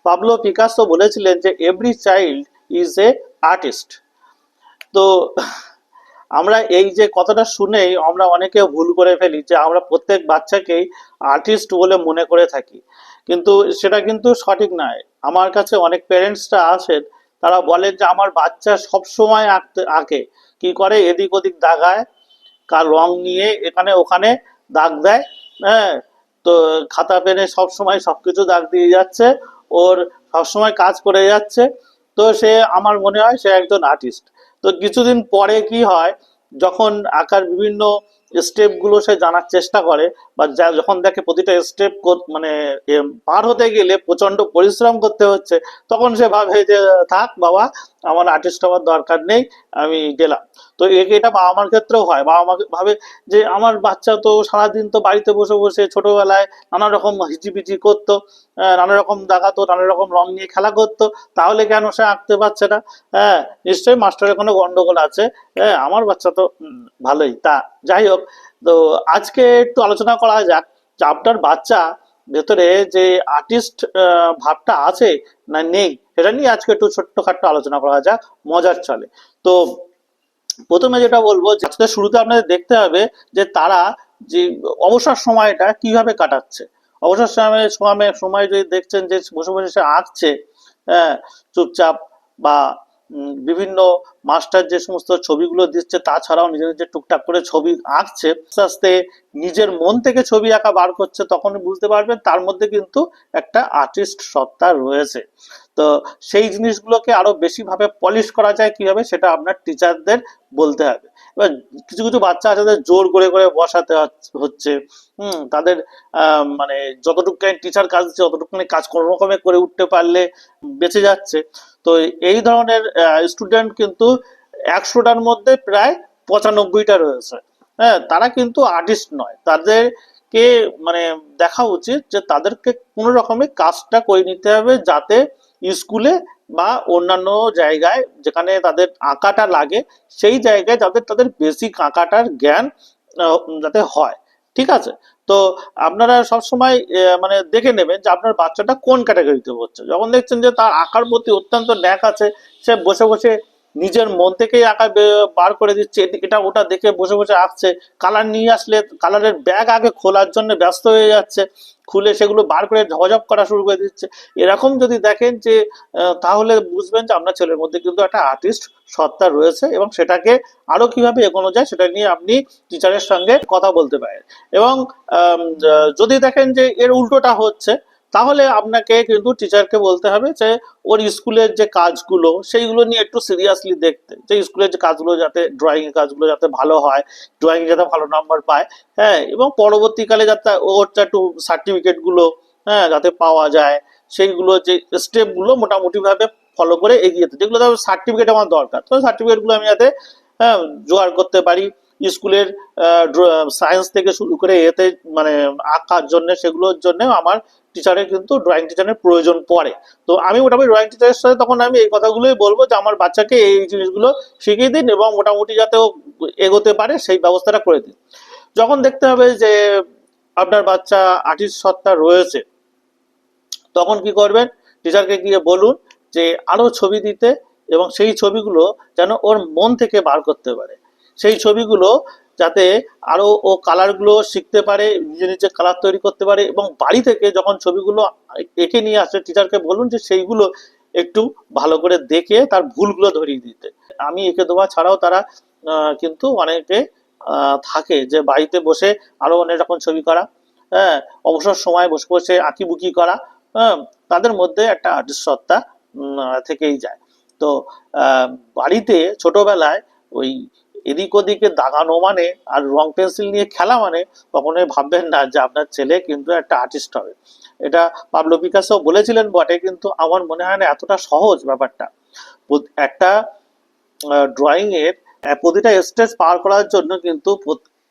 Pablo Picasso বলেছিলেন যে every child is a artist. তো আমরা এই যে কথাটা শুনেই আমরা অনেকে ভুল করে ফেলি যে আমরা প্রত্যেক বাচ্চাকেই আর্টিস্ট বলে মনে করে থাকি, কিন্তু সেটা কিন্তু সঠিক নয়। আমার কাছে অনেক প্যারেন্টসরা আসেন, তারা বলেন যে আমার বাচ্চা সব সময় আঁকে, কি করে এদিক ওদিক দাগায়, কার রং নিয়ে এখানে ওখানে দাগ দেয়। হ্যাঁ, তো খাতা পেনে সব সময় সবকিছু দাগ দিয়ে যাচ্ছে, ওর সবসময় কাজ করে যাচ্ছে। তো সে, আমার মনে হয় সে একজন আর্টিস্ট। তো কিছুদিন পরে কি হয়, যখন আঁকার বিভিন্ন স্টেপ গুলো সে জানার চেষ্টা করে, বা যখন দেখে প্রতিটা স্টেপ মানে পার হতে গেলে প্রচন্ড পরিশ্রম করতে হচ্ছে, তখন সে ভাবে যে থাক বাবা, আমার আর্টিস্ট হওয়ার দরকার নেই, আমি গেলাম। তো এটা বাবা মার ক্ষেত্রেও হয়, বাবা মা ভাবে যে আমার বাচ্চা তো সারাদিন তো বাড়িতে বসে বসে ছোটবেলায় নানা রকম হিজিবিজি করতো, নানা রকম দেখাতো, নানা রকম রং নিয়ে খেলা করতো, তাহলে কেন সে আঁকতে পারছে না? হ্যাঁ, নিশ্চয়ই মাস্টারের কোনো গন্ডগোল আছে। হ্যাঁ, আমার বাচ্চা তো ভালোই। তা যাই হোক, তো আজকে একটু আলোচনা করা যাক যে আপনার বাচ্চা ভেতরে যে আর্টিস্ট ভাবটা আছে না নেই, সেটা নিয়ে আজকে একটু ছোট্টখাট্ট আলোচনা করা যাক মজার ছলে। তো প্রথমে যেটা বলবো, যে শুরুতে আপনাদের দেখতে হবে যে তারা যে অবসর সময়টা কিভাবে কাটাচ্ছে। অবসর সময় যদি দেখছেন যে বসে বসে সে আঁকছে, হ্যাঁ, চুপচাপ, বা বিভিন্ন মাস্টার যে সমস্ত ছবিগুলো দিচ্ছে তাছাড়াও নিজে নিজে টুকটাক করে ছবি আঁকছে, আস্তে আস্তে নিজের মন থেকে ছবি আঁকা বার করছে, তখন বুঝতে পারবেন তার মধ্যে কিন্তু একটা আর্টিস্ট সত্তা রয়েছে। তো সেই জিনিসগুলোকে আরো বেশি ভাবে পলিশ করা যায় কিভাবে, সেটা আপনার টিচারদের বলতে হবে। এবার কিছু কিছু বাচ্চা আছে যাদের জোর করে করে বসাতে হচ্ছে, তাদের মানে যতটুকুখানি টিচার কাজ দিচ্ছে ততটুকুখানি কাজ কোনো রকমে করে উঠতে পারলে বেঁচে যাচ্ছে। তো এই ধরনের স্টুডেন্ট কিন্তু 100টার মধ্যে প্রায় 95টা রয়েছে। হ্যাঁ, তারা কিন্তু আর্টিস্ট নয়, তাদেরকে মানে দেখা উচিত যে তাদেরকে কোনো রকমের কাজটা করে নিতে হবে, যাতে স্কুলে বা অন্যান্য জায়গায় যেখানে তাদের আঁকাটা লাগে, সেই জায়গায় যাতে তাদের বেসিক আঁকাটার জ্ঞান যাতে হয়। ঠিক আছে? তো আপনারা সবসময় মানে দেখে নেবেন যে আপনার বাচ্চাটা কোন ক্যাটাগরিতে পড়ছে। যখন দেখছেন যে তার আঁকার প্রতি অত্যন্ত ন্যাক আছে, সে বসে বসে নিজের মন থেকেই আঁকা বার করে দিচ্ছে, এটা ওটা দেখে বসে বসে আঁকছে, কালার নিয়ে আসলে কালারের ব্যাগ আগে খোলার জন্য ব্যস্ত হয়ে যাচ্ছে, খুলে সেগুলো বার করে ঝকঝক করা শুরু করে দিচ্ছে, এরকম যদি দেখেন যে তাহলে বুঝবেন যে আপনার ছেলের মধ্যে কিন্তু একটা আর্টিস্ট সত্তা রয়েছে, এবং সেটাকে আরো কিভাবে এগোনো যায় সেটা নিয়ে আপনি টিচারের সঙ্গে কথা বলতে পারেন। এবং যদি দেখেন যে এর উল্টোটা হচ্ছে, তাহলে আপনাকে কিন্তু টিচারকে বলতে হবে যে ওর স্কুলের যে কাজগুলো সেইগুলো নিয়ে একটু সিরিয়াসলি দেখতে, যে স্কুলের যে কাজগুলো যাতে ড্রয়িং এর কাজগুলো যাতে ভালো হয়, ড্রয়িং যাতে ভালো নাম্বার পায়। হ্যাঁ, এবং পরবর্তীকালে যাতে ওর একটু সার্টিফিকেট গুলো, হ্যাঁ, যাতে পাওয়া যায়, সেইগুলো যে স্টেপ গুলো মোটামুটি ভাবে ফলো করে এগিয়ে যেতে, যেগুলো সার্টিফিকেট আমার দরকার, তো সার্টিফিকেট গুলো আমি যাতে হ্যাঁ জোগাড় করতে পারি। স্কুলের সায়েন্স থেকে শুরু করে এতে মানে আঁকার জন্য, সেগুলোর জন্য আমার টিচারের কিন্তু ড্রয়িং টিচারের প্রয়োজন পড়ে। তো আমি মোটামুটি ড্রয়িং টিচারের সাথে তখন আমি এই কথাগুলোই বলবো যে আমার বাচ্চাকে এই জিনিসগুলো শিখিয়ে দিন, এবং মোটামুটি যাতে ও এগোতে পারে সেই ব্যবস্থাটা করে দিন। যখন দেখতে হবে যে আপনার বাচ্চা আর্টিস্ট সত্তা রয়েছে, তখন কি করবেন, টিচারকে গিয়ে বলুন যে আরো ছবি দিতে, এবং সেই ছবিগুলো যেন ওর মন থেকে বার করতে পারে, সেই ছবিগুলো যাতে আরো ও কালারগুলো শিখতে পারে, নিজে নিজে কালার তৈরি করতে পারে, এবং বাড়ি থেকে যখন ছবিগুলো এঁকে নিয়ে আসে টিচারকে বলুন যে সেইগুলো একটু ভালো করে দেখে তার ভুলগুলো ধরিয়ে দিতে। আমি এঁকে দেওয়া ছাড়াও তারা কিন্তু অনেকে থাকে যে বাড়িতে বসে আরো অনেক রকম ছবি করা, হ্যাঁ, অবসর সময় বসে বসে আঁকিবুকি করা, হ্যাঁ, তাদের মধ্যে একটা আর্টিস্ট সত্তা থেকেই যায়। তো বাড়িতে ছোটবেলায় ওই এদিক ওদিকে দাগানো মানে আর রং পেন্সিল নিয়ে খেলা মানে কখনোই ভাববেন না যে আপনার ছেলে কিন্তু একটা আর্টিস্ট হবে। এটা পাবলো পিকাসো বলেছিলেন বটে, কিন্তু আমার মনে হয় না এতটা সহজ ব্যাপারটা। একটা ড্রয়িং এর প্রতিটা স্টেজ পার করার জন্য কিন্তু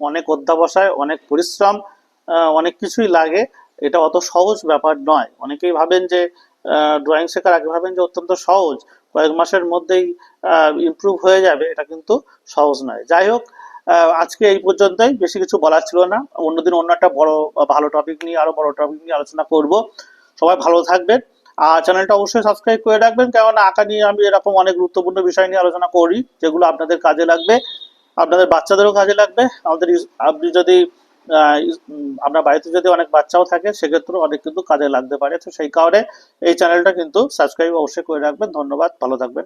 অনেক অধ্যাবসায়, অনেক পরিশ্রম, অনেক কিছুই লাগে। এটা অত সহজ ব্যাপার নয়। অনেকেই ভাবেন যে ড্রয়িং শেখার আগে ভাবেন যে অত্যন্ত সহজ, কয়েক মাসের মধ্যেই ইমপ্রুভ হয়ে যাবে, এটা কিন্তু সহজ নয়। যাই হোক, আজকে এই পর্যন্তই, বেশি কিছু বলার ছিল না। অন্যদিন অন্য একটা বড় ভালো টপিক নিয়ে, আরো বড় টপিক নিয়ে আলোচনা করব। সবাই ভালো থাকবেন। আর চ্যানেলটা অবশ্যই সাবস্ক্রাইব করে রাখবেন, কেননা আঁকা নিয়ে আমি এরকম অনেক গুরুত্বপূর্ণ বিষয় নিয়ে আলোচনা করি, যেগুলো আপনাদের কাজে লাগবে, আপনাদের বাচ্চাদেরও কাজে লাগবে। আপনি যদি আপনার বাড়িতে যদি অনেক বাচ্চাও থাকে, সেক্ষেত্রেও অনেক কিন্তু কাজে লাগতে পারে। তো সেই কারণে এই চ্যানেলটা কিন্তু সাবস্ক্রাইব অবশ্যই করে রাখবেন। ধন্যবাদ, ভালো থাকবেন।